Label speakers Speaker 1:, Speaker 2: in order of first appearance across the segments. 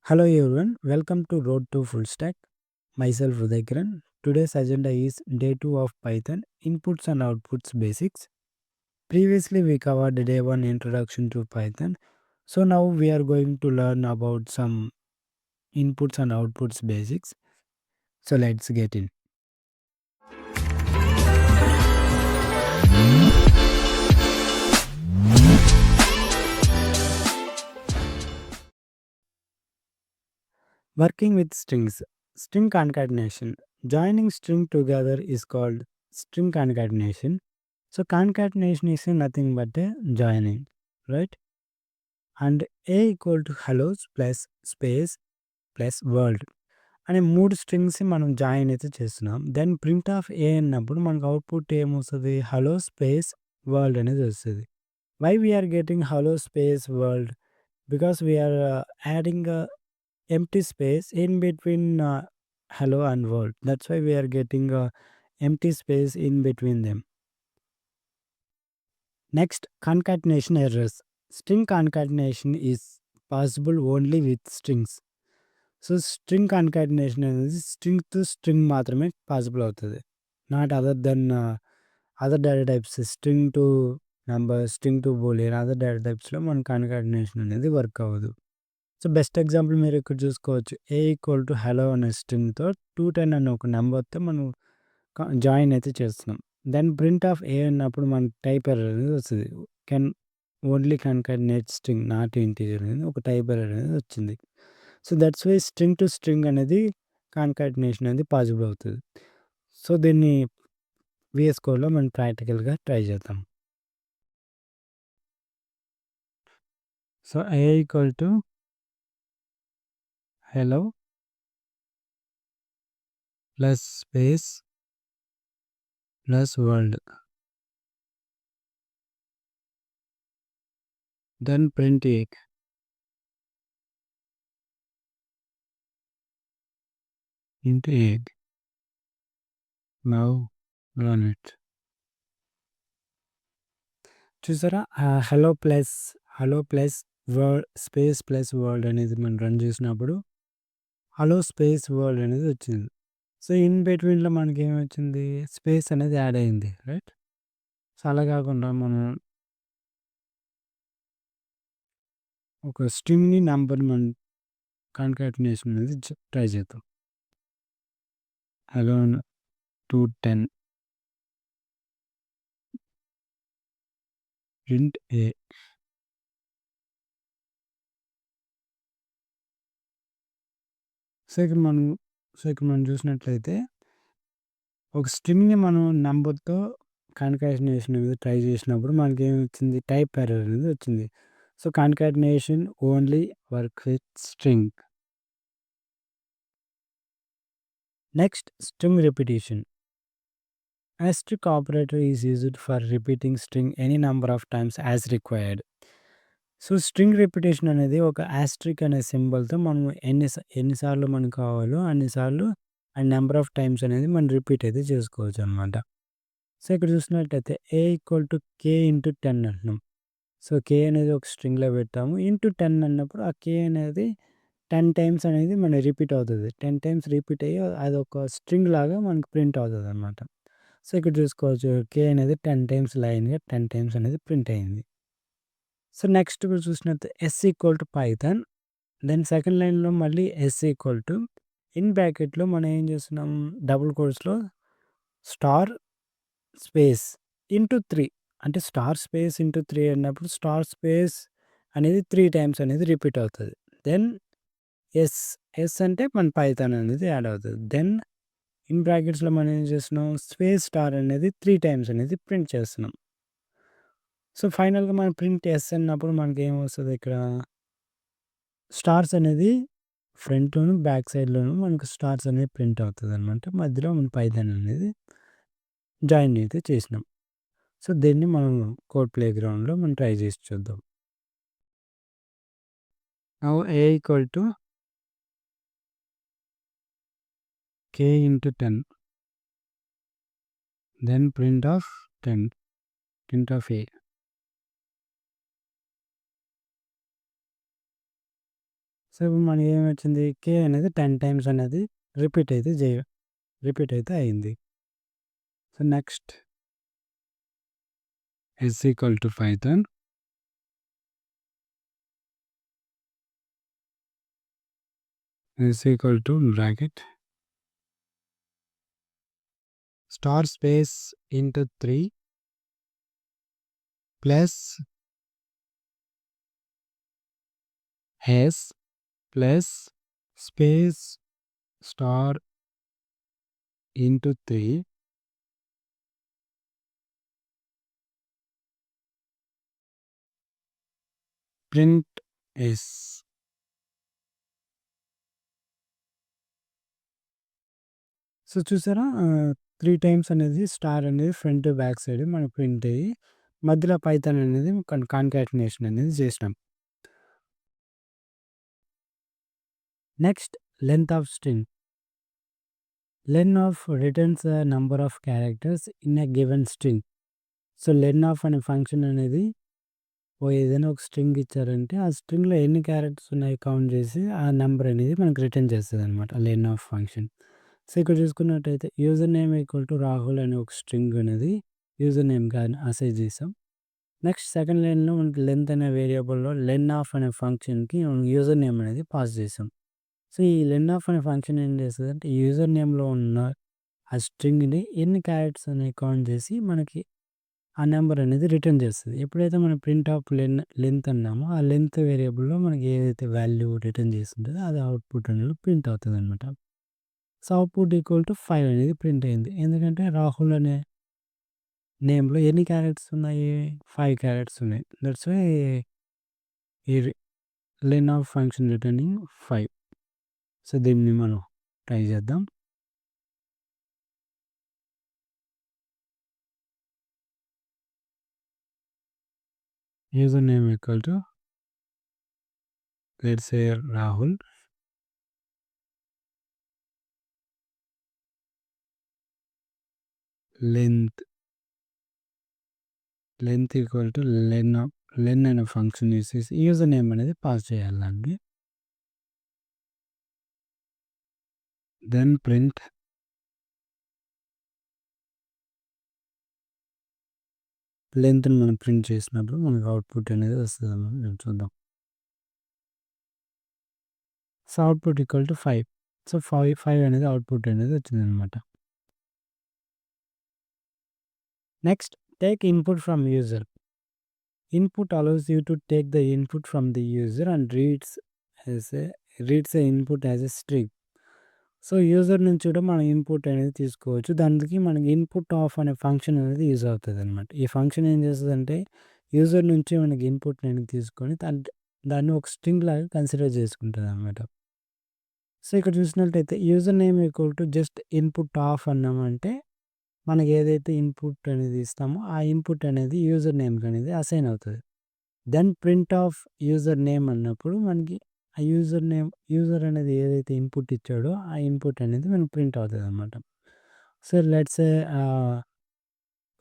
Speaker 1: Hello everyone, welcome to Road to Full Stack. Myself Udaykiran. Today's agenda is day 2 of Python inputs and outputs basics. Previously we covered day 1 introduction to Python. So now we are going to learn about some inputs and outputs basics. So let's get in. Working with strings. String concatenation. Joining string together is called string concatenation. So concatenation is nothing but a joining, right? And a equal to hellos plus space plus world అనే 3 స్ట్రింగ్స్‌ని మనం join అయితే చేస్తున్నాం. Then print of a అన్నప్పుడు మనకు output ఏమొస్తది? Hello space world అనేది వస్తది. Why we are getting hello space world? Because we are adding empty space in between hello and world. That's why we are getting empty space in between them. Next, concatenation errors. String concatenation is possible only with strings. So string concatenation అనేది string to string మాత్రమే possible అవుతుంది. Not other than other data types string to number, string to boolean other data టైప్స్‌లో మన concatenation అనేది work అవ్వదు. So best example మీరు ఇక్కడ చూసుకోవచ్చు. ఏ ఈక్వల్ టు హలో అనే స్ట్రింగ్‌తో 210 అనే ఒక నంబర్‌తో మనం జాయిన్ అయితే చేస్తున్నాం. దెన్ ప్రింట్ ఆఫ్ ఏ అన్నప్పుడు మనకి టైప్ ఎర్రర్ అనేది వస్తది. Can only concatenate string not integer అనేది ఒక టైప్ ఎర్రర్ అనేది వచ్చింది. So that's why string to string అనేది కాన్కాటినేషన్ అనేది పాసిబుల్ అవుతది. సో దీన్ని వీఎస్ కోడ్‌లో మనం ప్రాక్టికల్‌గా ట్రై చేద్దాం. So a equal to hello plus space plus world. Then print a into a. Now run it. చూసారా? Hello plus space plus world అనేది మనం రన్ చేసినప్పుడు హలో స్పేస్ వరల్డ్ అనేది వచ్చింది. So in బిట్వీన్‌లో మనకేమొచ్చింది? స్పేస్ అనేది యాడ్ అయింది. Right? So అలా కాకుండా మనం ఒక స్ట్రింగ్‌ని నంబర్‌ని మనం కాన్కాటినేషన్ అనేది ట్రై చేద్దాం. హలో 210 ప్రింట్ ఏ. సో ఇక్కడ మనం చూసినట్లయితే ఒక స్ట్రింగ్‌ని మనం నంబర్‌తో కాన్కాటినేషన్ అనేది ట్రై చేసినప్పుడు మనకేమొచ్చింది? టైప్ ఎర్రర్ అనేది వచ్చింది. So concatenation only work with string. Next string repetition. Asterisk operator is used for repeating string any number of times as required. So string repetition అనేది ఒక ఆస్ట్రిక్ అనే సింబల్‌తో మనం ఎన్నిసార్లు మనకు కావాలో అన్నిసార్లు ఆ నంబర్ ఆఫ్ టైమ్స్ అనేది మనం రిపీట్ అయితే చేసుకోవచ్చనమాట. సో ఇక్కడ చూసినట్టయితే ఏ ఈక్వల్ టు కే ఇంటూ 10 అంటున్నాం. సో కే అనేది ఒక స్ట్రింగ్‌లో పెట్టాము. ఇంటూ 10 అన్నప్పుడు ఆ కే అనేది 10 టైమ్స్ అనేది మనకి రిపీట్ అవుతది. 10 టైమ్స్ రిపీట్ అయ్యి అదొక స్ట్రింగ్ లాగా మనకు ప్రింట్ అవుతదనమాట. సో ఇక్కడ చూసుకోవచ్చు కే అనేది 10 టైమ్స్ లైన్‌గా 10 టైమ్స్ అనేది ప్రింట్ అయింది. సో నెక్స్ట్ ఇప్పుడు చూసినట్టు s equal to Python. Then second లైన్‌లో మళ్ళీ ఎస్ ఈక్వల్ టు ఇన్ బ్రాకెట్‌లో మనం ఏం చేస్తున్నాం డబుల్ కోట్స్‌లో స్టార్ స్పేస్ ఇంటూ 3 అంటే స్టార్ స్పేస్ ఇంటూ 3 అన్నప్పుడు స్టార్ స్పేస్ అనేది 3 టైమ్స్ అనేది రిపీట్ అవుతది. దెన్ ఎస్ అంటే మన పైథాన్ అనేది యాడ్ అవుతది. దెన్ ఇన్ బ్రాకెట్స్‌లో మనం ఏం చేస్తున్నాం స్పేస్ స్టార్ అనేది 3 టైమ్స్ అనేది ప్రింట్ చేస్తున్నాం. సో ఫైనల్‌గా మనం ప్రింట్ ఎస్ అన్నప్పుడు మనకేమొస్తది ఇక్కడ స్టార్స్ అనేది ఫ్రంట్‌లోను, బ్యాక్ సైడ్‌లోను మనకు స్టార్స్ అనేది ప్రింట్ అవుతదనమాట. మధ్యలో మన పైథాన్ అనేది జాయిన్ అయితే చేసినాం. సో దీన్ని మనం కోడ్ ప్లే గ్రౌండ్‌లో మనం ట్రై చేసి చూద్దాం. Now a equal to k into 10 then print of 10 print of a. So, ఇప్పుడు మనకేమొచ్చింది కే అనేది 10 టైమ్స్ అనేది రిపీట్ అయితే రిపీట్ అయితే అయింది. So, next is equal to Python is equal to bracket star space into 3 plus s plus space star into 3 print s. So, చూసారా 3 times అనేది star అనేది ఫ్రంట్, బ్యాక్ సైడ్ మనకు ప్రింట్ అయ్యి మధ్యలో పైథాన్ అనేది కాన్కాటినేషన్ అనేది చేసినాం. Next length of string. Len of returns the number of characters in a given string. So, len of అనే ఫంక్షన్ అనేది ఏదైనా ఒక స్ట్రింగ్ ఇచ్చారంటే ఆ స్ట్రింగ్‌లో ఎన్ని క్యారెక్టర్స్ ఉన్నాయో కౌంట్ చేసి ఆ నంబర్ అనేది మనకు రిటర్న్ చేస్తదనమాట లెన్ ఆఫ్ ఫంక్షన్. సో, ఇక్కడ చూసుకున్నట్టయితే user name equal to Rahul అనే ఒక స్ట్రింగ్ అనేది యూజర్ నేమ్‌గా అసైన్ చేసాం. నెక్స్ట్ సెకండ్ లైన్‌లో మనకి లెంత్ అనే వేరియబుల్‌లో లెన్ ఆఫ్ అనే ఫంక్షన్‌కి యూజర్ నేమ్ అనేది పాస్ చేసాం. సో, ఈ లెన్ ఆఫ్ అనే ఫంక్షన్ ఏం చేస్తదంటే యూజర్ నేమ్‌లో ఉన్న ఆ స్ట్రింగ్‌ని ఎన్ని క్యారెక్టర్స్ అనేవి కౌంట్ చేసి మనకి ఆ నంబర్ అనేది రిటర్న్ చేస్తది. ఎప్పుడైతే మనం ప్రింట్ ఆఫ్ లెంత్ అన్నామో ఆ లెంత్ వేరియబుల్‌లో మనకి ఏదైతే వాల్యూ రిటర్న్ చేస్తుంటదో అది అవుట్‌పుట్ అనేది ప్రింట్ అవుతదనమాట. సో, అవుట్‌పుట్ ఈక్వల్ టు 5 అనేది ప్రింట్ అయింది. ఎందుకంటే రాహుల్ అనే నేమ్‌లో ఎన్ని క్యారెక్టర్స్ ఉన్నాయి? 5 క్యారెక్టర్స్ ఉన్నాయి. దట్స్ వై ఈ len of function returning 5. So, దీన్ని మనం ట్రై చేద్దాం. User name equal to let's say Rahul. Length equal to len అనే ఫంక్షన్ యూజ్ చేసి యూజర్ నేమ్ అనేది పాస్ చేయాలండి. దెన్ ప్రింట్ లెంత్‌ని మనం ప్రింట్ చేసినప్పుడు మనకు అవుట్‌పుట్ అనేది వస్తదన్నమాట. చూద్దాం. So, output equal to 5. So, 5 అనేది అవుట్‌పుట్ అనేది వచ్చిందనమాట. Next take input from user. Input allows you to take the input from the user and as reads a input as a string. So, user నుంచి కూడా మనం input అనేది తీసుకోవచ్చు. దానికి మనకి ఇన్‌పుట్ ఆఫ్ అనే ఫంక్షన్ అనేది యూజ్ అవుతదనమాట. ఈ ఫంక్షన్ ఏం చేస్తదంటే యూజర్ నుంచి మనకి ఇన్‌పుట్ అనేది తీసుకొని దాన్ని ఒక స్ట్రింగ్ లాగా కన్సిడర్ చేసుకుంటదనమాట. సో, ఇక్కడ చూసినట్టయితే user name equal to just input of అన్నామంటే మనకి ఏదైతే ఇన్‌పుట్ అనేది ఇస్తామో ఆ ఇన్‌పుట్ అనేది యూజర్ నేమ్‌కి అనేది అసైన్ అవుతది. Then print of user name అన్నప్పుడు మనకి ఆ యూజర్ అనేది ఏదైతే ఇన్‌పుట్ ఇచ్చాడో ఆ ఇన్‌పుట్ అనేది మనకు ప్రింట్ అవుతదనమాట. సో, లెట్స్ సే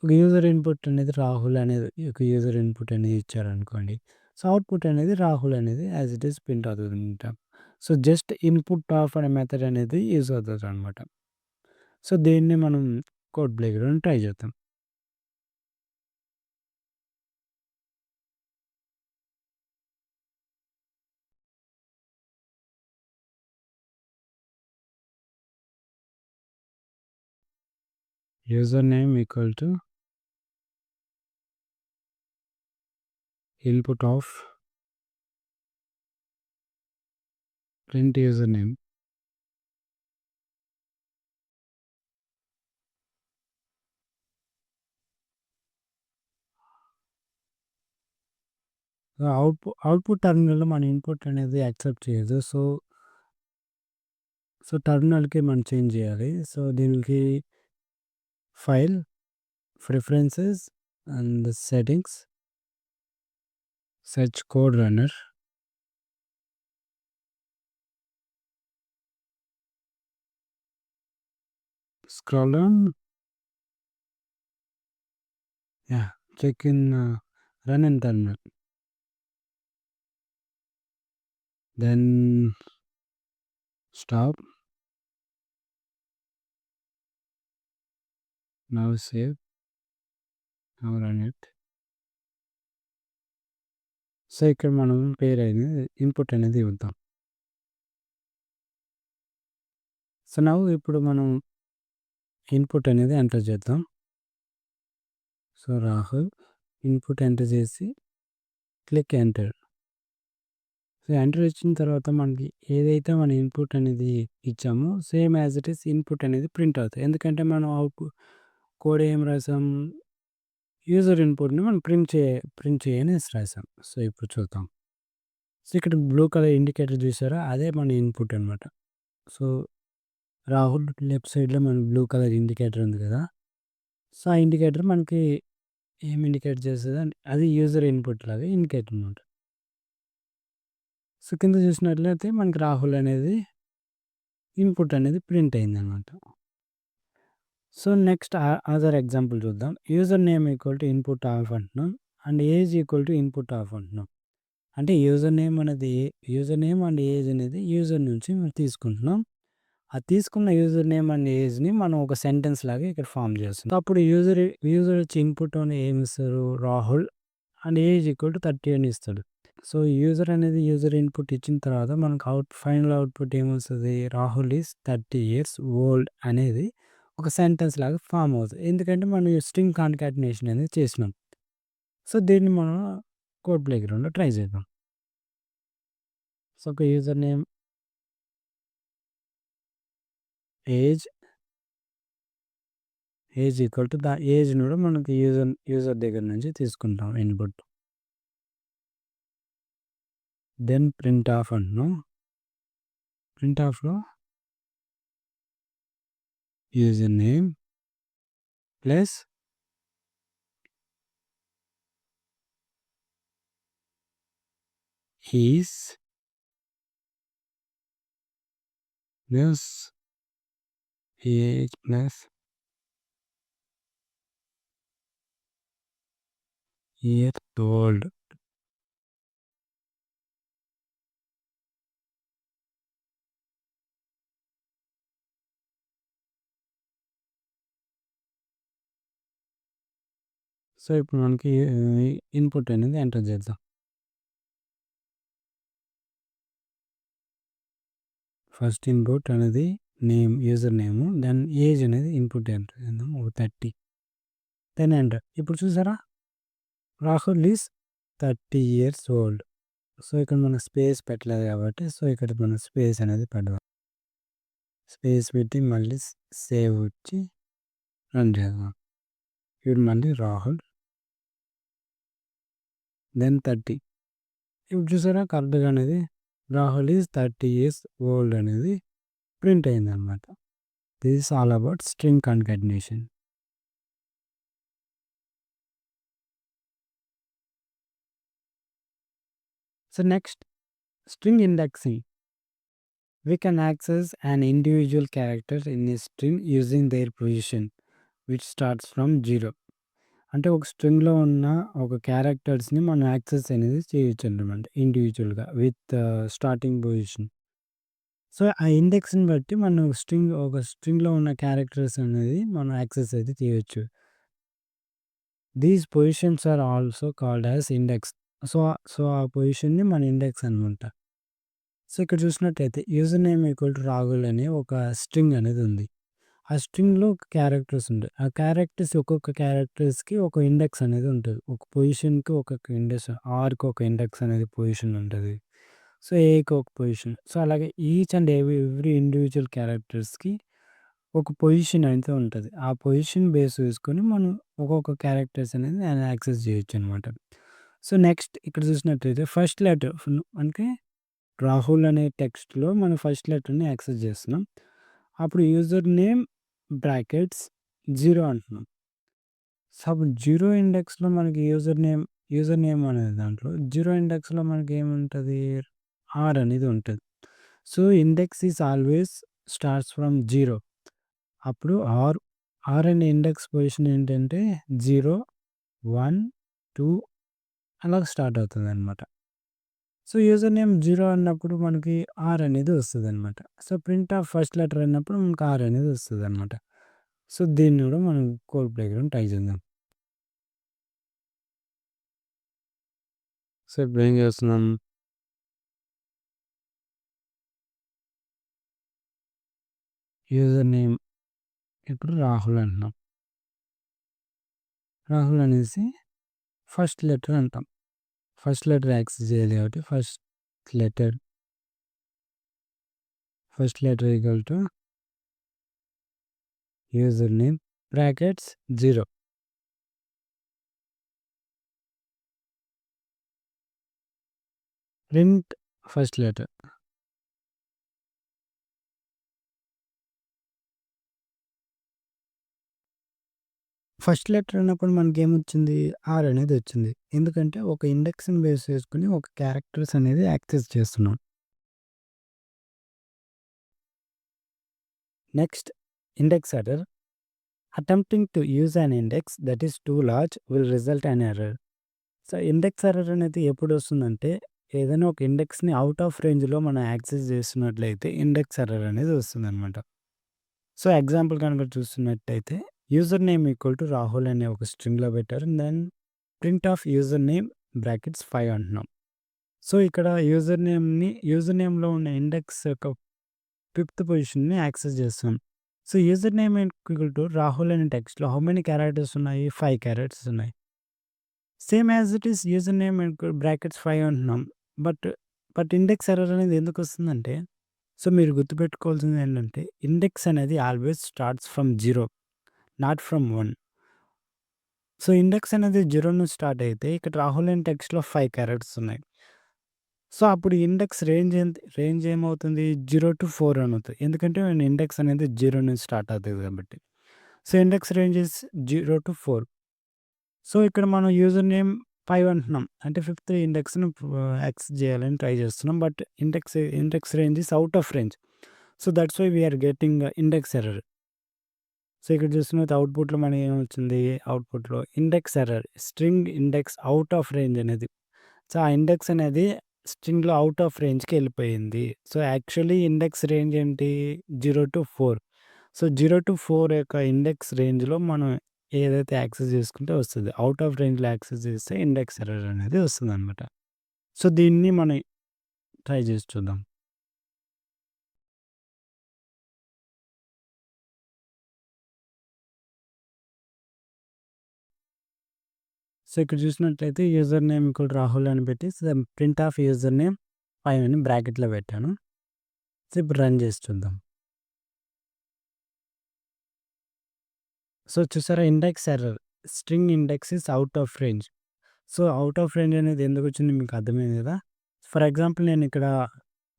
Speaker 1: ఒక యూజర్ ఇన్‌పుట్ అనేది రాహుల్ అనేది ఒక యూజర్ ఇన్‌పుట్ అనేది ఇచ్చారనుకోండి. సో, అవుట్‌పుట్ అనేది రాహుల్ అనేది యాస్ ఇట్ ఈస్ ప్రింట్ అవుతదనమాట. సో, జస్ట్ ఇన్‌పుట్ ఆఫ్ అనే మెథడ్ అనేది యూజ్ అవుతదనమాట. సో, దీన్ని మనం కోడ్ ప్లేగ్రౌండ్ ట్రై చేద్దాం. User name equal to input of print user name. Output టెర్మినల్‌లో మన ఇన్‌పుట్ అనేది యాక్సెప్ట్ చేయదు. సో, టెర్మినల్‌కి మనం చేంజ్ చేయాలి. సో, దీనికి file, preferences and settings, search code runner, scroll down, yeah! Check in, run in terminal. Then stop. Now save. Now run it. So, ఇక్కడ మనం పేరు అనేది ఇన్పుట్ అనేది ఇద్దాం. సో, నౌ ఇప్పుడు మనం ఇన్పుట్ అనేది ఎంటర్ చేద్దాం. సో, రాహుల్ ఇన్పుట్ ఎంటర్ చేసి క్లిక్ ఎంటర్. సో, ఎంటర్ ఇచ్చిన తర్వాత మనకి ఏదైతే మన ఇన్పుట్ అనేది ఇచ్చామో same as it is input అనేది ప్రింట్ అవుతాయి. ఎందుకంటే మనం కోడ్ ఏం రాసాం, యూజర్ ఇన్పుట్‌ని మనం ప్రింట్ చేయనేసి రాసాం. సో, ఇప్పుడు చూద్దాం. సో, ఇక్కడ బ్లూ కలర్ ఇండికేటర్ చూసారా? అదే మన ఇన్పుట్ అనమాట. సో, రాహుల్ లెఫ్ట్ సైడ్‌లో మన బ్లూ కలర్ ఇండికేటర్ ఉంది కదా! సో, ఆ ఇండికేటర్ మనకి ఏం ఇండికేట్ చేస్తదంటే అది యూజర్ ఇన్పుట్ లాగా ఇండికేట్ అనమాట. సో, కింద చూసినట్లయితే మనకి రాహుల్ అనేది ఇన్పుట్ అనేది ప్రింట్ అయిందనమాట. సో, నెక్స్ట్ అదర్ ఎగ్జాంపుల్ చూద్దాం. User name equal to input of అంటున్నాం. And age equal to input of అంటున్నాం. అంటే యూజర్ నేమ్ అండ్ ఏజ్ అనేది యూజర్ నుంచి మనం తీసుకుంటున్నాం. ఆ తీసుకున్న యూజర్ నేమ్ అండ్ ఏజ్‌ని మనం ఒక సెంటెన్స్ లాగా ఇక్కడ ఫార్మ్ చేస్తున్నాం. సో, అప్పుడు యూజర్ వచ్చి ఇన్పుట్ అని ఏమిస్తారు? Rahul and age equal to 30 అని ఇస్తాడు. సో, యూజర్ అనేది యూజర్ ఇన్పుట్ ఇచ్చిన తర్వాత మనకు ఫైనల్ అవుట్‌పుట్ ఏమొస్తది? రాహుల్ ఈస్ 30 ఇయర్స్ ఓల్డ్ అనేది ఒక సెంటెన్స్ లాగా ఫార్మ్ అవుతది. ఎందుకంటే మనం స్ట్రింగ్ కాన్కాటినేషన్ అనేది చేసినాం. సో, దీన్ని మనం కోడ్ ప్లే గ్రౌండ్‌లో ట్రై చేద్దాం. సో, ఒక user name, age, equal to ఏజ్‌ని కూడా మనకి యూజర్ దగ్గర నుంచి తీసుకుంటాం ఇన్పుట్. దెన్ ప్రింట్ ఆఫ్ అంటున్నాం. ప్రింట్ ఆఫ్‌లో user name plus is plus age plus year old. So, ఇప్పుడు మనకి ఇన్పుట్ అనేది ఎంటర్ చేద్దాం. ఫస్ట్ ఇన్పుట్ అనేది యూజర్ నేము. దెన్ ఏజ్ అనేది ఇన్పుట్ ఎంటర్ చేద్దాం. ఒక 30. Then enter. ఇప్పుడు చూసారా? Rahul is 30 years old. So, ఇక్కడ మనం స్పేస్ పెట్టలేదు కాబట్టి సో, ఇక్కడ మనం స్పేస్ అనేది పెడదాం. స్పేస్ పెట్టి మళ్ళీ సేవ్ ఇచ్చి రన్ చేద్దాం. ఇప్పుడు మళ్ళీ రాహుల్ దెన్ 30. ఇప్పుడు చూసారా కరెక్ట్‌గా అనేది రాహుల్ ఈస్ 30 ఇయర్స్ ఓల్డ్ అనేది ప్రింట్ అయిందనమాట. This is all about string concatenation. So, next string indexing. We can access an individual character in a string using their position which starts from 0. అంటే ఒక స్ట్రింగ్‌లో ఉన్న ఒక క్యారెక్టర్స్‌ని మనం యాక్సెస్ అనేది చేయొచ్చనమాట ఇండివిడ్యువల్‌గా విత్ స్టార్టింగ్ పొజిషన్. సో, ఆ ఇండెక్స్‌ని బట్టి మనం ఒక స్ట్రింగ్‌లో ఉన్న క్యారెక్టర్స్ అనేది మనం యాక్సెస్ అయితే చేయొచ్చు. These positions are also called as index. So, ఆ పొజిషన్‌ని మన ఇండెక్స్ అనమాట. సో, ఇక్కడ చూసినట్టయితే user name equal to Rahul అనే ఒక స్ట్రింగ్ అనేది ఉంది. ఆ స్ట్రింగ్‌లో క్యారెక్టర్స్ ఉంటాయి. ఆ క్యారెక్టర్స్ ఒక్కొక్క క్యారెక్టర్స్‌కి ఒక ఇండెక్స్ అనేది ఉంటది. ఒక పొజిషన్‌కి ఒక్కొక్క ఇండెక్స్, ఆర్‌కి ఒక ఇండెక్స్ అనేది పొజిషన్ ఉంటది. సో, ఏకి ఒక పొజిషన్. సో, అలాగే ఈచ్ అండ్ ఎవ్రీ ఇండివిడ్యువల్ క్యారెక్టర్స్‌కి ఒక పొజిషన్ అయితే ఉంటది. ఆ పొజిషన్ బేస్ చేసుకొని మనం ఒక్కొక్క క్యారెక్టర్స్ అనేది యాక్సెస్ చేయొచ్చనమాట. సో, నెక్స్ట్ ఇక్కడ చూసినట్టయితే ఫస్ట్ లెటర్ అంటే రాహుల్ అనే టెక్స్ట్‌లో మనం ఫస్ట్ లెటర్‌ని యాక్సెస్ చేస్తున్నాం. అప్పుడు యూజర్ నేమ్ బ్రాకెట్స్ 0 అంటున్నాం. సో, అప్పుడు 0 ఇండెక్స్‌లో మనకి యూజర్ నేమ్ అనే దాంట్లో 0 ఇండెక్స్‌లో మనకి ఏముంటది? ఆర్ అనేది ఉంటది. So, index is always starts from 0. అప్పుడు ఆర్ అనే ఇండెక్స్ పొజిషన్ ఏంటంటే 0, 1, 2 అలాగ స్టార్ట్ అవుతదనమాట. సో, యూజర్ నేమ్ 0 అన్నప్పుడు మనకి ఆర్ అనేది వస్తదనమాట. So, print of first letter అన్నప్పుడు మనకు ఆర్ అనేది వస్తదనమాట. సో, దీన్ని గూడా మనం కోడ్ ప్లేగ్రౌండ్ ట్రై చేద్దాం. సో, ఇప్పుడేం చేస్తున్నాం? యూజర్ నేమ్ ఇప్పుడు రాహుల్ అంటున్నాం. రాహుల్ అనేసి ఫస్ట్ లెటర్ అంటాం. ఫస్ట్ లెటర్ యాక్సెస్ చేయాలి కాబట్టి letter first letter equal to user name brackets 0. Print first letter. First letter అన్నప్పుడు మనకేమొచ్చింది? ఆర్ అనేది వచ్చింది. ఎందుకంటే ఒక ఇండెక్స్‌ని బేస్ చేసుకొని ఒక క్యారెక్టర్స్ అనేది యాక్సెస్ చేస్తున్నాం. Next index error. Attempting to use an index that is two large will result an error. So, index error అనేది ఎప్పుడొస్తుందంటే ఏదైనా ఒక ఇండెక్స్‌ని ఔట్ ఆఫ్ రేంజ్‌లో మనం యాక్సెస్ చేస్తున్నట్లయితే ఇండెక్స్ ఎర్రర్ అనేది వస్తుందనమాట. సో, ఎగ్జాంపుల్ కనుక చూస్తున్నట్టయితే user name equal to Rahul అనే ఒక స్ట్రింగ్‌లో పెట్టారు. Then print of user name brackets 5 అంటున్నాం. సో, ఇక్కడ యూజర్ నేమ్‌లో ఉన్న ఇండెక్స్ యొక్క ఫిఫ్త్ పొజిషన్‌ని యాక్సెస్ చేస్తాం. So, user name equal to Rahul అనే టెక్స్ట్‌లో హౌ మెనీ క్యారెక్టర్స్ ఉన్నాయి? 5 క్యారెక్టర్స్ ఉన్నాయి. Same as it is user name brackets 5 అంటున్నాం. బట్, ఇండెక్స్ ఎర్రర్ అనేది ఎందుకొస్తుందంటే, సో, మీరు గుర్తుపెట్టుకోవాల్సింది ఏంటంటే, ఇండెక్స్ అనేది always starts from 0 not from 1. So, index అనేది 0 నుంచి స్టార్ట్ అయితే ఇక్కడ రాహుల్ అనే టెక్స్ట్‌లో 5 క్యారెక్టర్స్ ఉన్నాయి. సో, అప్పుడు ఇండెక్స్ రేంజ్ ఏమవుతుంది? 0-4 అని అవుతది. ఎందుకంటే ఇండెక్స్ అనేది 0 నుంచి స్టార్ట్ అవుతది కాబట్టి. So, index range is 0-4. So, ఇక్కడ మనం యూజర్ నేమ్ 5 అంటున్నాం. అంటే ఫిఫ్త్ ఇండెక్స్‌ని యాక్సెస్ చేయాలని ట్రై చేస్తున్నాం. But index range is out of range. So, that's why we are getting index error. So, ఇక్కడ చూస్తున్నట్టు అవుట్‌పుట్‌లో మనకి ఏమొచ్చింది? అవుట్‌పుట్‌లో index error. String index out of range అనేది. సో, ఆ ఇండెక్స్ అనేది స్ట్రింగ్‌లో ఔట్ ఆఫ్ రేంజ్‌కెళ్ళిపోయింది. సో, యాక్చువల్లీ ఇండెక్స్ రేంజ్ ఏంటి? 0-4. సో, 0-4 యొక్క ఇండెక్స్ రేంజ్‌లో మనం ఏదైతే యాక్సెస్ చేసుకుంటే వస్తది. ఔట్ ఆఫ్ రేంజ్‌లో యాక్సెస్ చేస్తే ఇండెక్స్ ఎర్రర్ అనేది వస్తుందనమాట. సో, దీన్ని మనం ట్రై చేసి చూద్దాం. సో, ఇక్కడ చూసినట్లయితే యూజర్ నేమ్ ఈక్వల్ రాహుల్ అని పెట్టి ప్రింట్ ఆఫ్ యూజర్ నేమ్ 5 అని బ్రాకెట్‌లో పెట్టాను. సో, ఇప్పుడు రన్ చేసి చూద్దాం. సో, చూసారా index error. String index is out of range. So, out of range అనేది ఎందుకొచ్చింది మీకు అర్థమైంది కదా! ఫర్ ఎగ్జాంపుల్ నేనిక్కడ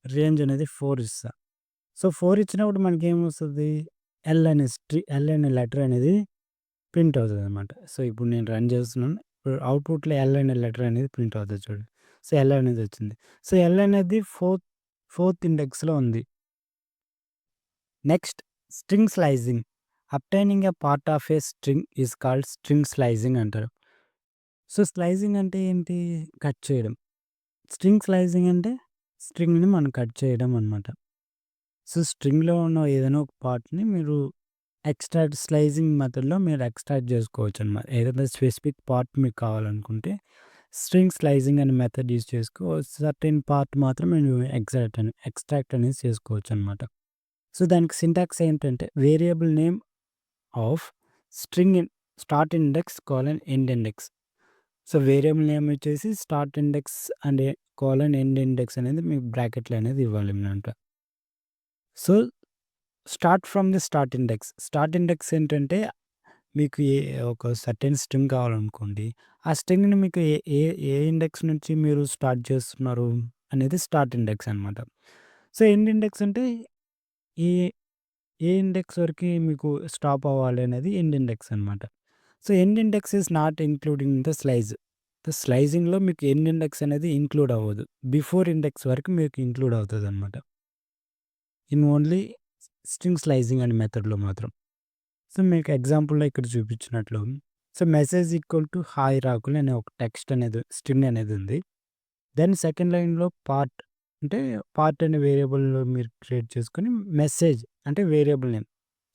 Speaker 1: రేంజ్ అనేది 4 ఇస్తా. సో, 4 ఇచ్చినప్పుడు మనకేమొస్తది? ఎల్ అనే లెటర్ అనేది ప్రింట్ అవుతదనమాట. సో, ఇప్పుడు నేను రన్ చేస్తున్నాను. ఇప్పుడు అవుట్‌పుట్‌లో ఎల్ అనే లెటర్ అనేది ప్రింట్ అవుతది చూడండి. సో, ఎల్ అనేది వచ్చింది. సో, ఎల్ అనేది ఫోర్త్ ఇండెక్స్‌లో ఉంది. Next string slicing. Obtaining a part of a string is called string slicing అంటారు. సో, స్లైసింగ్ అంటే ఏంటి? కట్ చేయడం. స్ట్రింగ్ స్లైసింగ్ అంటే స్ట్రింగ్‌ని మనం కట్ చేయడం అనమాట. సో, స్ట్రింగ్‌లో ఉన్న ఏదైనా ఒక పార్ట్‌ని మీరు స్లైసింగ్ మెథడ్‌లో మీరు ఎక్స్ట్రాక్ట్ చేసుకోవచ్చనమాట. ఏదైనా స్పెసిఫిక్ పార్ట్ మీకు కావాలనుకుంటే స్ట్రింగ్ స్లైసింగ్ అనే మెథడ్ యూజ్ చేసుకో సర్టెన్ పార్ట్ మాత్రం మీరు ఎక్స్ట్రాక్ట్ అనేది చేసుకోవచ్చనమాట. సో, దానికి సింటాక్స్ ఏంటంటే variable name of string start index colon end index. So, variable name వచ్చేసి start index and colon end index అనేది మీకు బ్రాకెట్‌లో అనేది ఇవ్వాలనమాట. So, start from the start index. Start index ఏంటంటే మీకు ఒక సర్టెన్ స్ట్రింగ్ కావాలనుకోండి. ఆ స్ట్రింగ్‌ని మీకు ఏ ఏ ఏ ఇండెక్స్ నుంచి మీరు స్టార్ట్ చేస్తున్నారు అనేది స్టార్ట్ ఇండెక్స్ అనమాట. సో, ఎండ్ ఇండెక్స్ అంటే ఏ ఏ ఇండెక్స్ వరకి మీకు స్టాప్ అవ్వాలి అనేది ఎండ్ ఇండెక్స్ అనమాట. So, end index is not including the slice. స్లైసింగ్‌లో మీకు ఎండ్ ఇండెక్స్ అనేది ఇంక్లూడ్ అవ్వదు. బిఫోర్ ఇండెక్స్ వరకు మీకు ఇంక్లూడ్ అవుతదనమాట. ఇన్ ఓన్లీ స్ట్రింగ్ స్లైసింగ్ అనే మెథడ్‌లో మాత్రం. సో, మీకు ఎగ్జాంపుల్‌లో ఇక్కడ చూపించినట్లు so, message equal to hi Rakul అనే ఒక టెక్స్ట్ అనేది స్ట్రింగ్ అనేది ఉంది. దెన్ సెకండ్ లైన్‌లో పార్ట్ అంటే పార్ట్ అనే వేరియబుల్ మీరు క్రియేట్ చేసుకొని మెసేజ్ అంటే variable name.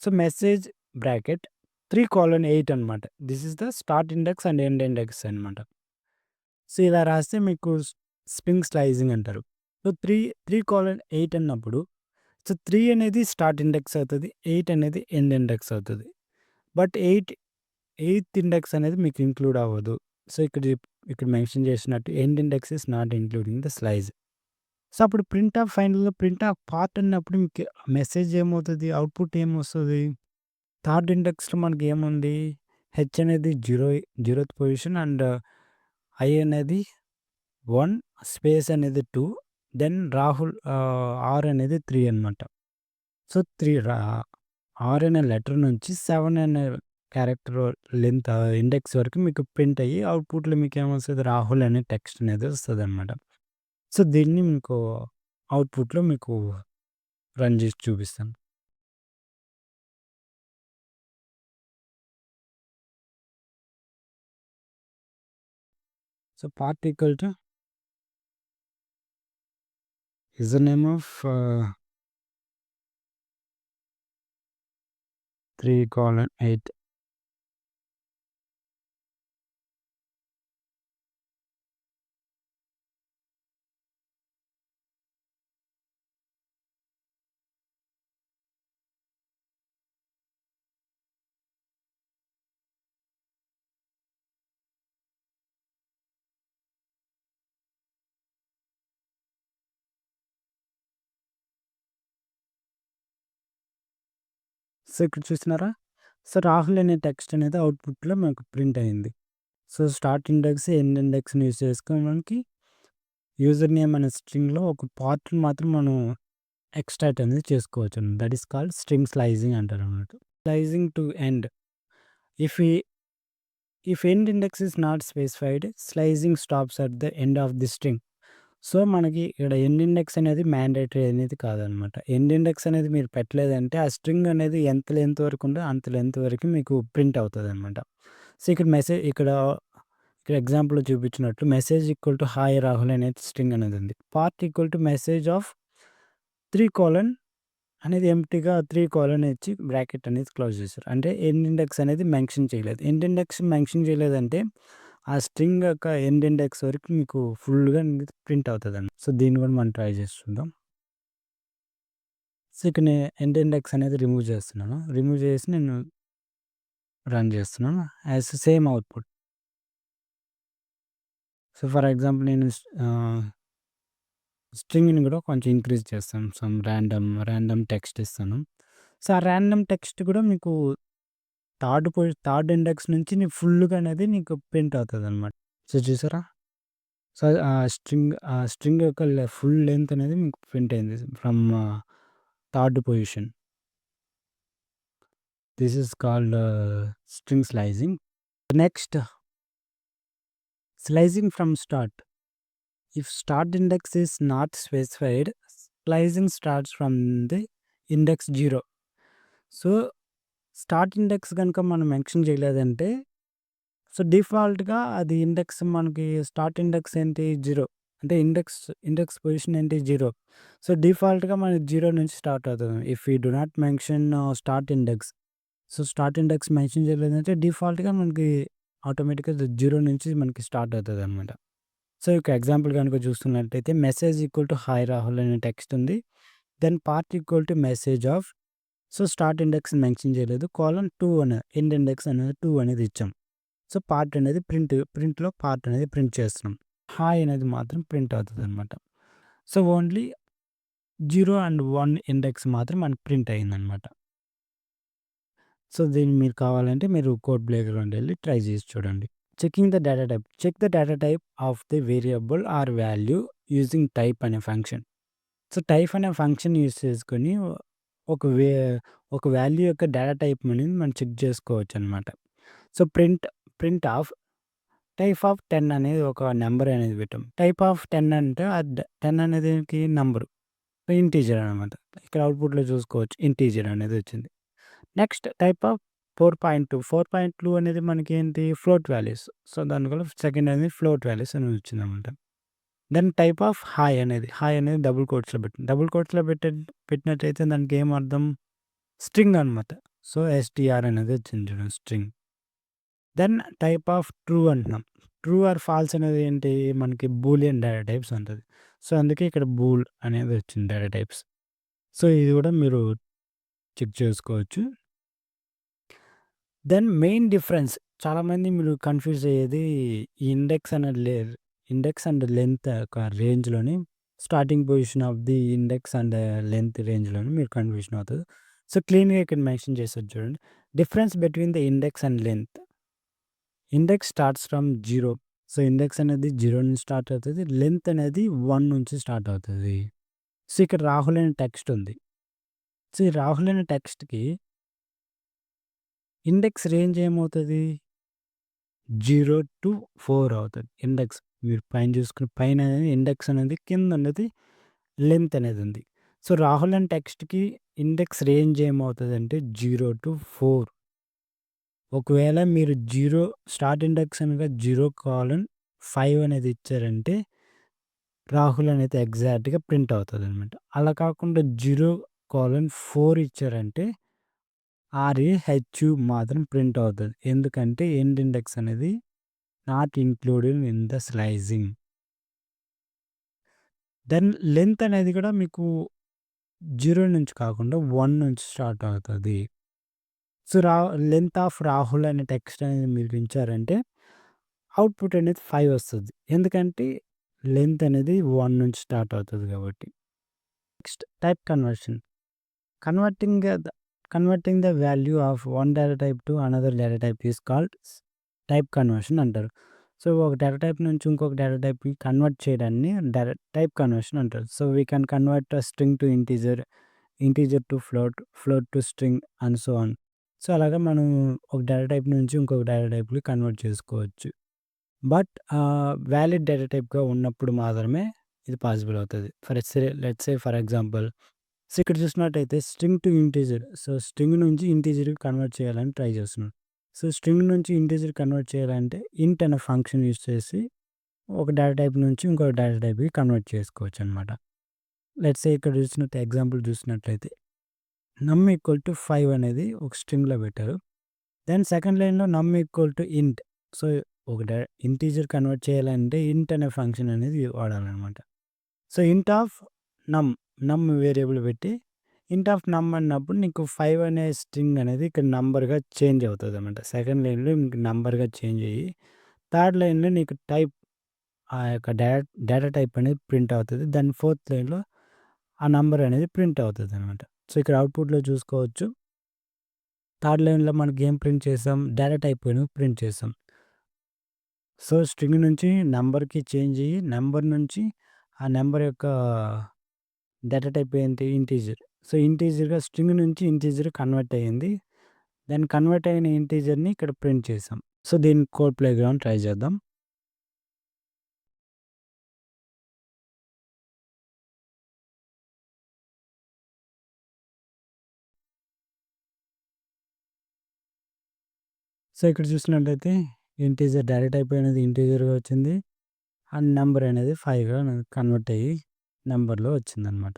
Speaker 1: So, message bracket 3:8 అనమాట. This is the start index and end index అనమాట. సో, ఇలా రాస్తే మీకు స్ట్రింగ్ స్లైసింగ్ అంటారు. సో, 3:8 అన్నప్పుడు సో, 3 అనేది స్టార్ట్ ఇండెక్స్ అవుతది. 8 అనేది ఎండ్ ఇండెక్స్ అవుతది. బట్ ఎయిత్ ఇండెక్స్ అనేది మీకు ఇంక్లూడ్ అవ్వదు. సో, ఇక్కడ మెన్షన్ చేసినట్టు end index is not including the slice. So, అప్పుడు ప్రింట్ ఆఫ్ ఫైనల్‌లో ప్రింట్ ఆఫ్ పార్ట్ అన్నప్పుడు మీకు మెసేజ్ ఏమవుతది? అవుట్‌పుట్ ఏమొస్తది? థర్డ్ ఇండెక్స్‌లో మనకేముంది? హెచ్ అనేది 0థ్ పొజిషన్ అండ్ ఐ అనేది 1 స్పేస్ అనేది 2 దెన్ రాహుల్ ఆర్ అనేది 3 అనమాట. సో, 3 ఆర్ అనే లెటర్ నుంచి 7 అనే క్యారెక్టర్ లెంత్ ఇండెక్స్ వరకు మీకు ప్రింట్ అయ్యి అవుట్‌పుట్‌లో మీకేమొస్తది? రాహుల్ అనే టెక్స్ట్ అనేది వస్తదనమాట. సో, దీన్ని మీకు అవుట్‌పుట్‌లో మీకు రన్ చేసి చూపిస్తాను. So, part equal to user name of 3:8. So, ఇక్కడ చూస్తున్నారా? సో, రాహుల్ అనే టెక్స్ట్ అనేది అవుట్‌పుట్‌లో మనకు ప్రింట్ అయింది. సో, స్టార్ట్ ఇండెక్స్, ఎండ్ ఇండెక్స్‌ని యూజ్ చేసుకొని మనకి యూజర్ నేమ్ అనే స్ట్రింగ్‌లో ఒక పార్ట్‌ని మాత్రం మనం ఎక్స్ట్రాక్ట్ అనేది చేసుకోవచ్చు. That is called string slicing అంటారన్నమాట. Slicing to end. ఇఫ్ ఈ if end index is not specified, slicing stops at the end of the string. So, మనకి ఇక్కడ ఎండ్ ఇండెక్స్ అనేది మ్యాండేటరీ అనేది కాదనమాట. ఎండ్ ఇండెక్స్ అనేది మీరు పెట్టలేదంటే, ఆ స్ట్రింగ్ అనేది ఎంత లెంత్ వరకు ఉందో అంత లెంత్ వరకు మీకు ప్రింట్ అవుతదనమాట. సో, ఇక్కడ ఎగ్జాంపుల్‌లో చూపించినట్లు message equal to hi Rahul అనే స్ట్రింగ్ అనేది ఉంది. Part equal to message of 3 అనేది ఎంప్టీగా 3 ఇచ్చి బ్రాకెట్ అనేది క్లోజ్ చేశారు. అంటే ఎండ్ ఇండెక్స్ అనేది మెన్షన్ చేయలేదు. ఎండ్ ఇండెక్స్ మెన్షన్ చేయలేదంటే ఆ స్ట్రింగ్ యొక్క ఎండ్ ఇండెక్స్ వరకు మీకు ఫుల్‌గా అనేది ప్రింట్ అవుతదండి. సో, దీన్ని కూడా మనం ట్రై చేసి చూద్దాం. సో, ఇక్కడ నేను ఎండ్ ఇండెక్స్ అనేది రిమూవ్ చేస్తున్నాను. రిమూవ్ చేసి నేను రన్ చేస్తున్నాను. As same output. So, for example నేను స్ట్రింగ్‌ని కూడా కొంచెం ఇంక్రీజ్ చేస్తాను. సమ్ రాండమ్ టెక్స్ట్ ఇస్తాను. సో, ఆ రాండమ్ టెక్స్ట్ కూడా మీకు థర్డ్ ఇండెక్స్ నుంచి ఫుల్‌గా అనేది నీకు ప్రింట్ అవుతదనమాట. సో, చూసారా? సో, ఆ స్ట్రింగ్ యొక్క ఫుల్ లెంత్ అనేది మీకు ప్రింట్ అయింది from third position. This is called string slicing. Next slicing from start. If start index is not specified, slicing starts from the index 0. So, start index గనుక మనం mention చేయలేదంటే so, డిఫాల్ట్‌గా అది index మనకి start index ఏంటి 0. అంటే index position ఏంటి 0. So, డిఫాల్ట్‌గా మనకి 0 నుంచి స్టార్ట్ అవుతది. If you do not mention start index. So, start index mention చేయలేదంటే డిఫాల్ట్‌గా మనకి ఆటోమేటిక్‌గా 0 నుంచి మనకి స్టార్ట్ అవుతదనమాట. సో, ఇక ఎగ్జాంపుల్ గనుక చూస్తున్నట్టయితే message equal to hi Rahul అనే టెక్స్ట్ ఉంది. Then part equal to message of so, start index mention చేయలేదు. కోలన్ 2 అని ఎండ్ ఇండెక్స్ అనేది 2 అనేది ఇచ్చాం. సో, పార్ట్ అనేది ప్రింట్‌లో పార్ట్ అనేది ప్రింట్ చేస్తున్నాం. హాయ్ అనేది మాత్రం ప్రింట్ అవుతదనమాట. సో, ఓన్లీ 0 అండ్ 1 ఇండెక్స్ మాత్రం మనకు ప్రింట్ అయిందనమాట. సో, దీన్ని మీరు కావాలంటే మీరు కోడ్ ప్లేగ్రౌండ్ ఎళ్లి ట్రై చేసి చూడండి. Checking the data type. Check the data type of the variable or value using type అనే ఫంక్షన్. సో, టైప్ అనే ఫంక్షన్ యూజ్ చేసుకొని ఒక వే ఒక వాల్యూ యొక్క డేటా టైప్ అనేది మనం చెక్ చేసుకోవచ్చనమాట. So, print of type of 10 అనేది ఒక నంబర్ అనేది పెట్టాం. టైప్ ఆఫ్ 10 అంటే 10 అనేది నంబరు. ఇంటిజర్ అనమాట. ఇక్కడ అవుట్‌పుట్‌లో చూసుకోవచ్చు. ఇంటిజర్ అనేది వచ్చింది. నెక్స్ట్ టైప్ ఆఫ్ 4.2 అనేది మనకేంటి ఫ్లోట్ వాల్యూస్. సో, దానివల్ల సెకండ్ అనేది ఫ్లోట్ వాల్యూస్ అని వచ్చిందనమాట. దెన్ టైప్ ఆఫ్ హాయ్ అనేది డబుల్ కోట్స్‌లో పెట్టండి. డబుల్ కోట్స్‌లో పెట్టినట్టయితే దానికి ఏమర్థం? స్ట్రింగ్ అనమాట. సో, ఎస్‌టీఆర్ అనేది వచ్చింది చూడండి string. Then type of true అంటున్నాం. ట్రూ ఆర్ ఫాల్స్ అనేది ఏంటి? మనకి బూలియన్ డేటా టైప్స్ ఉంటది. సో, అందుకే ఇక్కడ బూల్ అనేది వచ్చింది డేటా టైప్స్. సో, ఇది కూడా మీరు చెక్ చేసుకోవచ్చు. దెన్ మెయిన్ డిఫరెన్స్ చాలామంది మీరు కన్‌ఫ్యూజ్ అయ్యేది ఈ ఇండెక్స్ అండ్ లెంత్ ఒక రేంజ్‌లోని starting position of the index and length రేంజ్‌లోని మీరు కన్‌ఫ్యూజన్ అవుతది. సో, క్లీన్‌గా ఇక్కడ మెన్షన్ చేశారు చూడండి. Difference between the index and length. Index starts from 0. So, index అనేది 0 నుంచి స్టార్ట్ అవుతది. లెంత్ అనేది 1 నుంచి స్టార్ట్ అవుతది. సో, ఇక్కడ రాహుల్ అనే టెక్స్ట్ ఉంది. సో, ఈ రాహుల్ అనే టెక్స్ట్‌కి ఇండెక్స్ రేంజ్ ఏమవుతది? 0-4 అవుతది. ఇండెక్స్ మీరు పైన చూసుకున్న పైన ఇండెక్స్ అనేది, కింద ఉన్నది లెంత్ అనేది ఉంది. సో, రాహుల్ అనే టెక్స్ట్‌కి ఇండెక్స్ రేంజ్ ఏమవుతదంటే 0-4. ఒకవేళ మీరు స్టార్ట్ ఇండెక్స్ అనగా 0:5 అనేది ఇచ్చారంటే రాహుల్ అనేది ఎగ్జాక్ట్‌గా ప్రింట్ అవుతదనమాట. అలా కాకుండా 0:4 ఇచ్చారంటే ఆర్‌ఏ-హెచ్-యు మాత్రం ప్రింట్ అవుతది. ఎందుకంటే ఎండ్ ఇండెక్స్ అనేది not included in the slicing. Then length అనేది కూడా మీకు 0 నుంచి కాకుండా 1 నుంచి స్టార్ట్ అవుతది. సో, లెంత్ ఆఫ్ రాహుల్ అనే టెక్స్ట్ అనేది మీరు ఇచ్చారంటే అవుట్‌పుట్ అనేది 5 వస్తది. ఎందుకంటే లెంత్ అనేది 1 నుంచి స్టార్ట్ అవుతది కాబట్టి. Next type conversion. Converting the converting the value of one data type to another data type is called type conversion అంటారు. సో, ఒక డేటా టైప్ నుంచి ఇంకొక డేటా టైప్‌కి కన్వర్ట్ చేయడాన్ని టైప్ కన్వర్షన్ అంటారు. So, we can convert a string to integer, integer to float, float to string and so on. So, అలాగా మనం ఒక డేటా టైప్ నుంచి ఇంకొక డేటా టైప్‌కి కన్వర్ట్ చేసుకోవచ్చు. బట్ వాలిడ్ డేటా టైప్‌గా ఉన్నప్పుడు మాత్రమే ఇది పాసిబుల్ అవుతది. Let's say for example, so, ఇక్కడ చూసినట్టయితే string to integer. So, string నుంచి ఇంటిజర్‌కి కన్వర్ట్ చేయాలని ట్రై చేస్తున్నాను. సో, స్ట్రింగ్ నుంచి ఇంటిజర్ కన్వర్ట్ చేయాలంటే ఇంట్ అనే ఫంక్షన్ యూజ్ చేసి ఒక డేటా టైప్ నుంచి ఇంకొక డేటా టైప్‌కి కన్వర్ట్ చేసుకోవచ్చనమాట. లెట్స్ సే ఇక్కడ ఎగ్జాంపుల్ చూసినట్లయితే నమ్ ఈక్వల్ టు 5 అనేది ఒక స్ట్రింగ్‌లో పెట్టారు. దెన్ సెకండ్ లైన్‌లో నమ్ ఈక్వల్ టు ఇంట్. సో, ఒక ఇంటిజర్ కన్వర్ట్ చేయాలంటే ఇంట్ అనే ఫంక్షన్ అనేది వాడాలనమాట. సో, ఇంట్ ఆఫ్ నమ్, నమ్ వేరియబుల్ పెట్టి ఇంట్ ఆఫ్ నమ్ అన్నప్పుడు నీకు 5 అనే స్ట్రింగ్ అనేది ఇక్కడ నంబర్‌గా చేంజ్ అవుతదనమాట. సెకండ్ లైన్‌లో మీకు నంబర్‌గా చేంజ్ అయ్యి, థర్డ్ లైన్‌లో నీకు టైప్ ఆ యొక్క డేటా టైప్ అనేది ప్రింట్ అవుతది. దాని ఫోర్త్ లైన్‌లో ఆ నంబర్ అనేది ప్రింట్ అవుతదనమాట. సో, ఇక్కడ అవుట్‌పుట్‌లో చూసుకోవచ్చు. థర్డ్ లైన్‌లో మనకి ఏం ప్రింట్ చేసాం? డేటా టైప్ అని ప్రింట్ చేసాం. సో, స్ట్రింగ్ నుంచి నంబర్‌కి చేంజ్ అయ్యి, నంబర్ నుంచి ఆ నంబర్ యొక్క డేటా టైప్ ఏంటి? ఇంటిజర్. సో, ఇంటిజర్‌గా స్ట్రింగ్ నుంచి ఇంటిజర్ కన్వర్ట్ అయ్యింది. దాన్ని కన్వర్ట్ అయిన ఇంటిజర్‌ని ఇక్కడ ప్రింట్ చేసాం. సో, దీన్ని కోడ్ ప్లేగ్రౌండ్ ట్రై చేద్దాం. సో, ఇక్కడ చూసినట్లయితే ఇంటిజర్ డేటా టైప్ అనేది ఇంటిజర్‌గా వచ్చింది. అండ్ నంబర్ అనేది 5గా కన్వర్ట్ అయ్యి నంబర్‌లో వచ్చిందనమాట.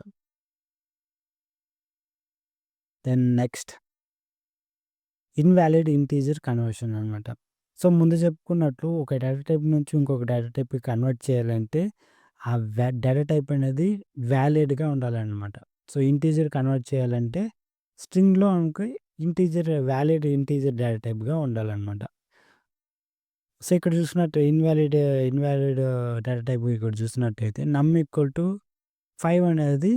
Speaker 1: Then next invalid integer conversion అనమాట. సో, ముందు చెప్పుకున్నట్లు ఒక డేటా టైప్ నుంచి ఇంకొక డేటా టైప్‌కి కన్వర్ట్ చేయాలంటే ఆ డేటా టైప్ అనేది వాలిడ్‌గా ఉండాలనమాట. సో, ఇంటిజర్ కన్వర్ట్ చేయాలంటే స్ట్రింగ్‌లో మనకి వాలిడ్ ఇంటిజర్ డేటా టైప్‌గా ఉండాలనమాట. సో, ఇక్కడ చూసినట్టు ఇన్‌వాలిడ్ డేటా టైప్ ఇక్కడ చూసినట్టయితే నమ్ ఈక్వల్ టు 5 అనేది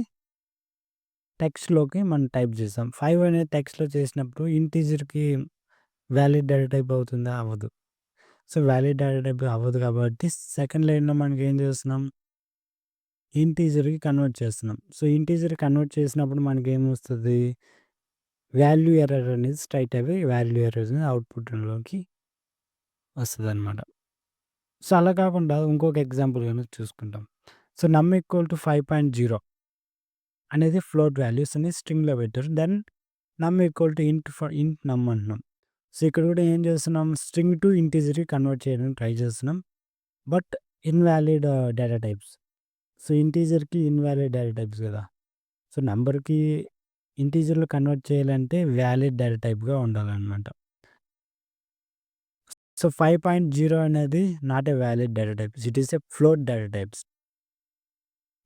Speaker 1: టెక్స్ట్‌లోకి మనం టైప్ చేసాం. 5 అనేది టెక్స్ట్‌లో చేసినప్పుడు ఇంటిజర్‌కి వాలిడ్ డేటా టైప్ అవుతుందా? అవ్వదు. సో, వాలిడ్ డేటా టైప్ అవ్వదు కాబట్టి సెకండ్ లైన్‌లో మనకి ఏం చేస్తున్నాం? ఇంటిజర్‌కి కన్వర్ట్ చేస్తున్నాం. సో, ఇంటిజర్ కన్వర్ట్ చేసినప్పుడు మనకేమొస్తది? వాల్యూ ఎర్రర్ అనేది స్ట్రెయిట్ అవే వాల్యూ ఎర్రర్ అనేది అవుట్‌పుట్‌లోకి వస్తదనమాట. సో, అలా కాకుండా ఇంకొక ఎగ్జాంపుల్ గనుక చూసుకుంటాం. సో, నమ్ ఈక్వల్ టు 5.0 అనేది ఫ్లోట్ వాల్యూస్ అని స్ట్రింగ్‌లో పెట్టారు. దెన్ నమ్ ఈక్వల్ టు ఇంట్ నమ్ అంటున్నాం. సో, ఇక్కడ కూడా ఏం చేస్తున్నాం? స్ట్రింగ్ టు ఇంటిజర్‌కి కన్వర్ట్ చేయడానికి ట్రై చేస్తున్నాం. But invalid data types. So, ఇంటీజర్‌కి ఇన్‌వాలిడ్ డేటా టైప్స్ గదా! సో, నంబర్‌కి ఇంటీజర్‌లో కన్వర్ట్ చేయాలంటే వాలిడ్ డేటా టైప్‌గా ఉండాలనమాట. సో, 5.0 అనేది not a valid data types. It is a float data types.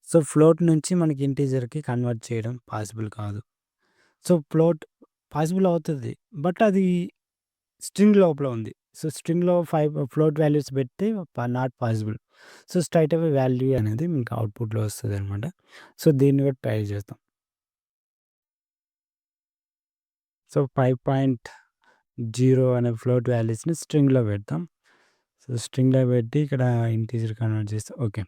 Speaker 1: So, float నుంచి మనకి ఇంటీజర్‌కి కన్వర్ట్ చేయడం పాసిబుల్ కాదు. సో, ఫ్లోట్ పాసిబుల్ అవుతది. బట్ అది స్ట్రింగ్ లోపల ఉంది. సో, స్ట్రింగ్‌లో 5 ఫ్లోట్ వాల్యూస్ పెడితే not possible. So, straight away value అనేది మీకు అవుట్‌పుట్‌లో వస్తదనమాట. సో, దీన్ని బట్టి ట్రై చేస్తాం. సో, 5.0 అనే ఫ్లోట్ వాల్యూస్‌ని స్ట్రింగ్‌లో పెడతాం. సో, స్ట్రింగ్‌లో పెట్టి ఇక్కడ ఇంటీజర్ కన్వర్ట్ చేస్తే ఓకే.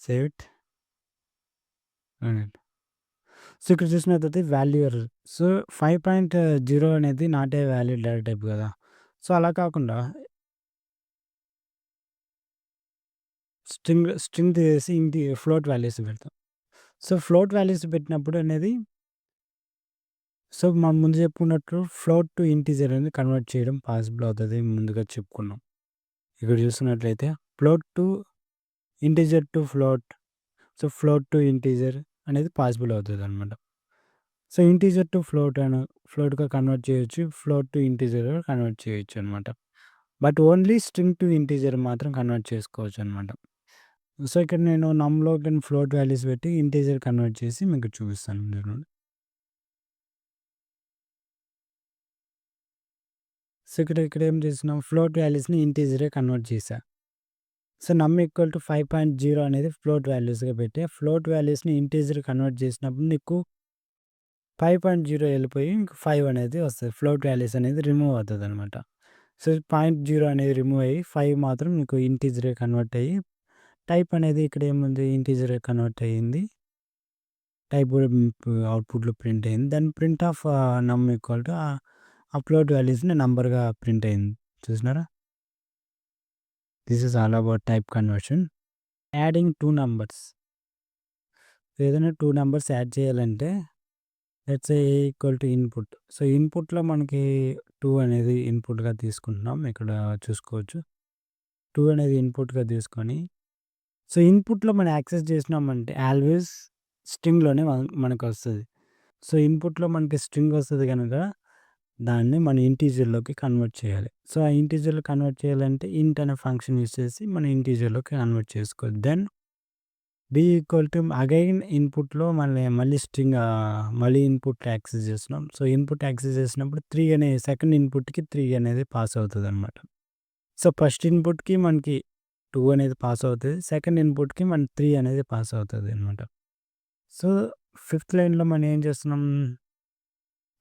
Speaker 1: Save it. అవునండి. సో, ఇక్కడ చూసినట్టయితే వాల్యూ ఎర్రర్. సో, 5.0 అనేది not a valid data type గదా! సో, అలా కాకుండా స్ట్రింగ్ తీసేసి ఫ్లోట్ వాల్యూస్ పెడతాం. సో, ఫ్లోట్ వాల్యూస్ పెట్టినప్పుడు అనేది సో, మనం ముందు చెప్పుకున్నట్టు ఫ్లోట్ టు ఇంటిజర్ అనేది కన్వర్ట్ చేయడం పాసిబుల్ అవుతది ముందుగా చెప్పుకున్నాం. ఇక్కడ చూస్తున్నట్లయితే float to integer to float. So, float to integer అనేది పాసిబుల్ అవుతదనమాట. సో, ఇంటిజర్ టు ఫ్లోట్‌గా కన్వర్ట్ చేయొచ్చు. ఫ్లోట్ టు ఇంటిజర్‌గా కన్వర్ట్ చేయొచ్చనమాట. But only string to integer మాత్రం కన్వర్ట్ చేసుకోవచ్చనమాట. సో, ఇక్కడ నేను నమ్‌లోకి ఫ్లోట్ వాల్యూస్ పెట్టి ఇంటిజర్ కన్వర్ట్ చేసి మీకు చూపిస్తాను చూడండి. సో, ఇక్కడ ఏం చేస్తున్నాం ఫ్లోట్ వాల్యూస్‌ని ఇంటిజరే కన్వర్ట్ చేశా. సో, నమ్ ఈక్వల్ టు 5.0 అనేది ఫ్లోట్ వాల్యూస్‌గా పెట్టి, ఫ్లోట్ వాల్యూస్‌ని ఇంటిజర్ కన్వర్ట్ చేసినప్పుడు నీకు 5.0 వెళ్ళిపోయి మీకు 5 అనేది వస్తది. ఫ్లోట్ వాల్యూస్ అనేది రిమూవ్ అవుతదనమాట. సో, 0.0 అనేది రిమూవ్ అయ్యి 5 మాత్రం మీకు ఇంటిజరే కన్వర్ట్ అయ్యి, టైప్ అనేది ఇక్కడ ఏముంది ఇంటిజరే కన్వర్ట్ అయ్యింది. టైప్ కూడా అవుట్‌పుట్‌లో ప్రింట్ అయింది. దెన్ ప్రింట్ ఆఫ్ నమ్ ఈక్వల్ టు అప్‌లోడ్ వాల్యూస్‌ని నంబర్‌గా ప్రింట్ అయింది. చూసినారా? This is all about type conversion. Adding 2 numbers. ఏదైనా 2 నంబర్స్ యాడ్ చేయాలంటే let's say A equal to input. So, ఇన్‌పుట్‌లో మనకి 2 అనేది ఇన్‌పుట్‌గా తీసుకుంటున్నాం. ఇక్కడ చూసుకోవచ్చు. 2 అనేది ఇన్‌పుట్‌గా తీసుకొని సో, ఇన్‌పుట్‌లో మనం యాక్సెస్ చేసినామంటే ఆల్వేస్ స్ట్రింగ్‌లోనే మనకొస్తది. సో, ఇన్‌పుట్‌లో మనకి స్ట్రింగ్ వస్తది గనక దాన్ని మన ఇంటీజర్‌లోకి కన్వర్ట్ చేయాలి. సో, ఆ ఇంటీజర్‌లో కన్వర్ట్ చేయాలంటే ఇంట్ అనే ఫంక్షన్ యూజ్ చేసి మనం ఇంటీజర్‌లోకి కన్వర్ట్ చేసుకోవాలి. Then b equal to again ఇన్‌పుట్‌లో మళ్ళీ స్ట్రింగ్ మళ్ళీ ఇన్‌పుట్ యాక్సెస్ చేస్తున్నాం. సో, ఇన్‌పుట్ యాక్సెస్ చేసినప్పుడు 3 అనే సెకండ్ ఇన్‌పుట్‌కి 3 అనేది పాస్ అవుతదనమాట. సో, ఫస్ట్ ఇన్‌పుట్‌కి మనకి 2 అనేది పాస్ అవుతది. సెకండ్ ఇన్‌పుట్‌కి మనకి 3 అనేది పాస్ అవుతదనమాట. సో, ఫిఫ్త్ లైన్‌లో మనం ఏం చేస్తున్నాం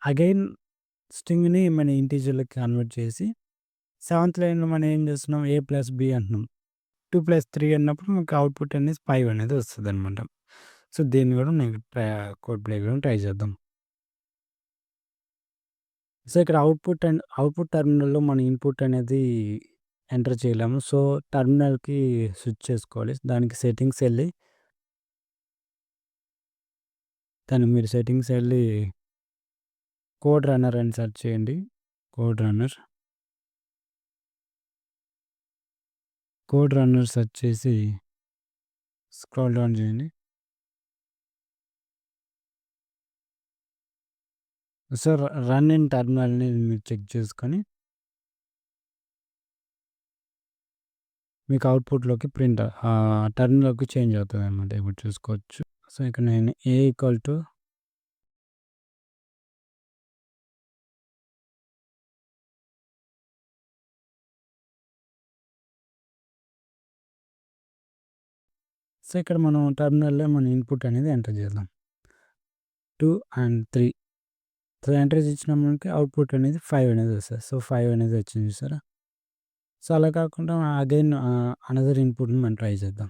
Speaker 1: అగైన్ స్ట్రింగ్‌ని మన ఇంటిజర్‌లోకి కన్వర్ట్ చేసి సెవెంత్ లైన్‌లో మనం ఏం చేస్తున్నాం ఏ ప్లస్ బి అంటున్నాం. 2 ప్లస్ 3 అన్నప్పుడు మనకు అవుట్‌పుట్ అనేది 5 అనేది వస్తదనమాట. సో, దీన్ని కూడా నేను కోడ్ ప్లే చేయడం ట్రై చేద్దాం. సో, ఇక్కడ అవుట్‌పుట్ టెర్మినల్‌లో మన ఇన్‌పుట్ అనేది ఎంటర్ చేయలేము. సో, టెర్మినల్‌కి స్విచ్ చేసుకోవాలి. దానికి సెట్టింగ్స్ ఎళ్లి మీరు సెట్టింగ్స్ ఎళ్లి కోడ్ రన్నర్ అని సెర్చ్ చేయండి. Code runner. Code runner search చేసి స్క్రోల్ డౌన్ చేయండి. సో, రన్ ఇన్ టెర్మినల్‌ని మీరు చెక్ చేసుకొని మీకు అవుట్‌పుట్‌లోకి టర్మ్‌లోకి చేంజ్ అవుతదనమాట. ఇప్పుడు చూసుకోవచ్చు. సో, ఇక్కడ నేను ఏ ఈక్వల్ టు సో, ఇక్కడ మనం టెర్మినల్‌లో మన ఇన్‌పుట్ అనేది ఎంటర్ చేద్దాం. 2 అండ్ 3. సో, ఎంటర్ ఇచ్చినామంటే అవుట్‌పుట్ అనేది 5 అనేది వస్తది. సో, 5 అనేది వచ్చింది చూసారా? సో, అలా కాకుండా అగైన్ అనదర్ ఇన్‌పుట్‌ని మనం ట్రై చేద్దాం.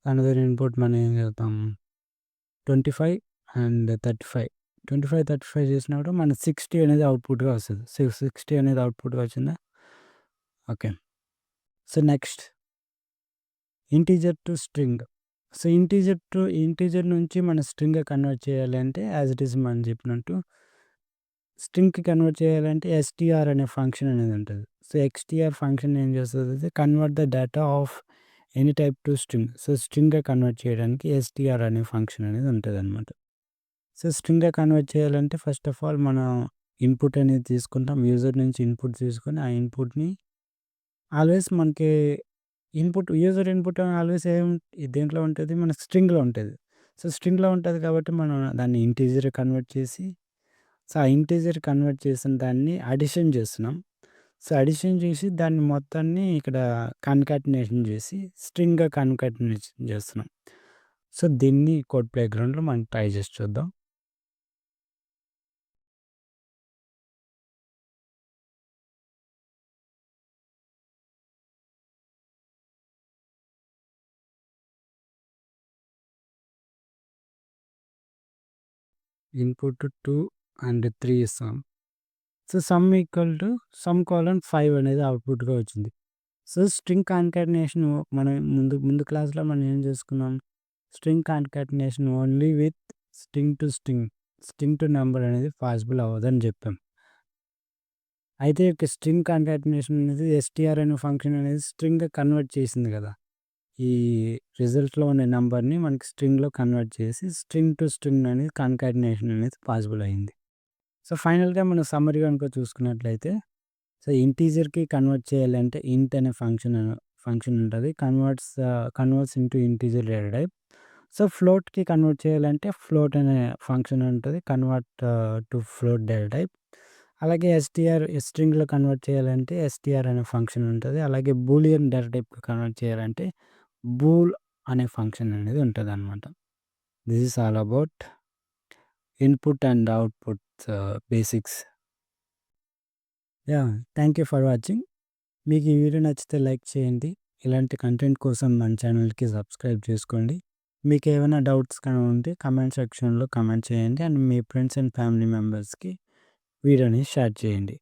Speaker 1: అనదర్ ఇన్‌పుట్ మనం ఏం చేద్దాం 25 అండ్ 35. 25, 35 చేసినప్పుడు మనకి 60 అనేది అవుట్‌పుట్‌గా వస్తది. 60 అనేది అవుట్‌పుట్‌గా వచ్చిందా? Okay. So, next integer to string. So, integer నుంచి మన స్ట్రింగ్‌గా కన్వర్ట్ చేయాలి అంటే యాజ్ ఇట్ ఈజ్ మనం చెప్పినట్టు స్ట్రింగ్‌కి కన్వర్ట్ చేయాలంటే ఎస్టీఆర్ అనే ఫంక్షన్ అనేది ఉంటది. సో, ఎక్స్‌టీఆర్ ఫంక్షన్ ఏం చేస్తదంటే convert the data of any type to string. So, స్ట్రింగ్‌గా కన్వర్ట్ చేయడానికి ఎస్టీఆర్ అనే ఫంక్షన్ అనేది ఉంటదనమాట. సో, స్ట్రింగ్‌గా కన్వర్ట్ చేయాలంటే ఫస్ట్ ఆఫ్ ఆల్ మనం ఇన్‌పుట్ అనేది తీసుకుంటాం. యూజర్ నుంచి ఇన్‌పుట్ తీసుకొని ఆ ఇన్‌పుట్‌ని ఆల్వేస్ మనకి యూజర్ ఇన్‌పుట్ ఆల్వేస్ దేంట్లో ఉంటది? మన స్ట్రింగ్‌లో ఉంటది. సో, స్ట్రింగ్‌లో ఉంటది కాబట్టి మనం దాన్ని ఇంటిజర్ కన్వర్ట్ చేసి సో, ఆ ఇంటిజర్ కన్వర్ట్ చేసిన దాన్ని అడిషన్ చేస్తున్నాం. సో, అడిషన్ చేసి దాన్ని మొత్తాన్ని ఇక్కడ కాన్కాటినేషన్ చేసి స్ట్రింగ్‌గా కాన్కాటినేషన్ చేస్తున్నాం. సో, దీన్ని కోడ్ ప్లేగ్రౌండ్‌లో మనం ట్రై చేసి చూద్దాం. ఇన్‌పుట్ 2 అండ్ 3 ఇస్తాం. So, sum equal to some colon 5 అనేది అవుట్‌పుట్‌గా వచ్చింది. సో, స్ట్రింగ్ కాన్కాటినేషన్ మనం ముందు ముందు క్లాస్‌లో మనం ఏం చేసుకున్నాం? String concatenation only with string to string, string to number అనేది పాసిబుల్ అవ్వదని చెప్పాం. అయితే ఒక స్ట్రింగ్ కాన్కాటినేషన్ అనేది ఎస్టీఆర్ అనే ఫంక్షన్ అనేది స్ట్రింగ్‌గా కన్వర్ట్ చేసింది కదా! ఈ రిజల్ట్‌లో ఉన్న నంబర్‌ని మనకి స్ట్రింగ్‌లో కన్వర్ట్ చేసి స్ట్రింగ్ టు స్ట్రింగ్ అనేది కాన్కాటినేషన్ అనేది పాసిబుల్ అయింది. సో, ఫైనల్‌గా మనం సమ్మరీ గనుక చూసుకున్నట్లయితే సో, ఇంటీజర్‌కి కన్వర్ట్ చేయాలంటే ఇంట్ అనే ఫంక్షన్ ఉంటది. Converts into integer data type. So, ఫ్లోట్‌కి కన్వర్ట్ చేయాలంటే ఫ్లోట్ అనే ఫంక్షన్ ఉంటది. Convert to float data type. అలాగే స్ట్రింగ్‌లో కన్వర్ట్ చేయాలంటే ఎస్టీఆర్ అనే ఫంక్షన్ ఉంటది. అలాగే బూలియన్ డేటా టైప్‌కి కన్వర్ట్ చేయాలంటే బూల్ అనే ఫంక్షన్ అనేది ఉంటదనమాట. This is all about input and output basics. Yeah! Thank you for watching. మీకు ఈ వీడియో నచ్చితే లైక్ చేయండి. ఇలాంటి కంటెంట్ కోసం మన ఛానల్‌కి సబ్స్క్రైబ్ చేసుకోండి. మీకేమైనా డౌట్స్ కానీ ఉంటే కామెంట్ సెక్షన్‌లో కామెంట్ చేయండి. And me friends and family మెంబర్స్‌కి వీడియోని షేర్ చేయండి.